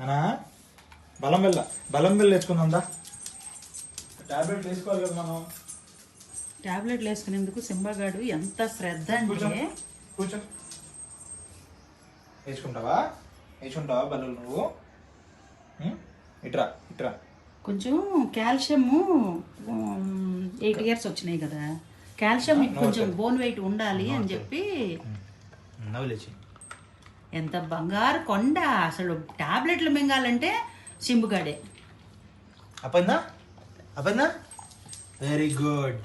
అనా బలం బిల్ల తెచ్చుకుందా. టాబ్లెట్ వేసుకోవాలి కదా మనం. టాబ్లెట్లు వేసుకునేందుకు సింబాగాడు ఎంత శ్రద్ధ అంటే. కూర్చో. వేసుకుంటావా బల్లలు నువ్వు? ఇట్రా. కొంచెం కాల్షియము 8 years వచ్చినాయి కదా, కాల్షియం కొంచెం బోన్ వెయిట్ ఉండాలి అని చెప్పి. ఎంత బంగారు కొండ అసలు. టాబ్లెట్లు మింగాలంటే సింబుగాడే. అపందా వెరీ గుడ్.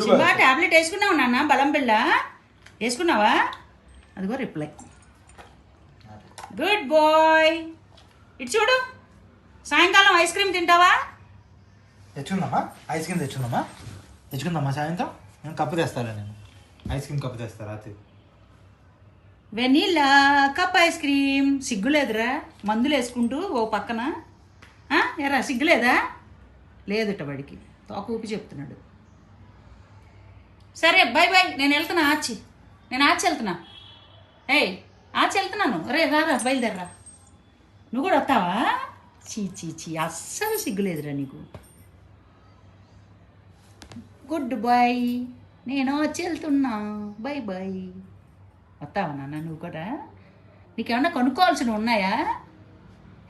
సింబా టాబ్లెట్ వేసుకున్నావు నాన్న? బలం బిళ్ళ వేసుకున్నావా? అదిగో రిప్లై. Good bye. ఇటు చూడు. సాయంకాలం ఐస్ క్రీమ్ తింటావా? తెచ్చుకుందామా? ఐస్ క్రీమ్ తెచ్చుకుందామా సాయంత్రం? నేను కప్పు తెస్తాను. నేను ఐస్ క్రీమ్ కప్పు తెస్తా రాత్రి. Vanilla cup ice cream. సిగ్గులేదురా మందులు వేసుకుంటూ ఓ పక్కన? ఎరా సిగ్గులేదా? లేదుట వాడికి. తోక ఊపి చెప్తున్నాడు. సరే బాయ్ బాయ్. నేను వెళ్తున్నా నేను ఆచి వెళ్తున్నా. ఆచి వెళ్తున్నాను. రారా బయలుదేరరా. నువ్వు కూడా వస్తావా? చీ అస్సలు సిగ్గులేదురా నీకు. Good boy. నేను వచ్చి వెళ్తున్నా. Bye bye. వస్తావా నాన్న నువ్వు కూడా? నీకేమన్నా కొనుక్కోవాల్సినవి ఉన్నాయా?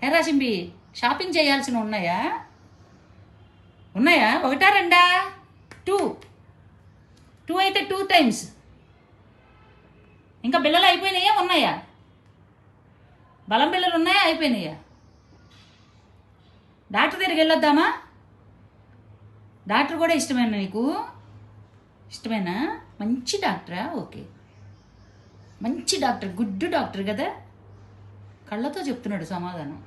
హెరా సింబి షాపింగ్ చేయాల్సినవి ఉన్నాయా? ఒకటా రెండా? 2 అయితే 2 times. ఇంకా బిళ్ళలు అయిపోయినాయా ఉన్నాయా? బలం బిళ్ళలు ఉన్నాయా అయిపోయినాయా? డాక్టర్ దగ్గరికి వెళ్ళొద్దామా? డాక్టర్ కూడా ఇష్టమేనా నీకు? ఇష్టమేనా? మంచి డాక్టరా? ఓకే, మంచి డాక్టర్, గుడ్ డాక్టర్ కదా. కళ్ళతో చెప్తున్నాడు సమాధానం.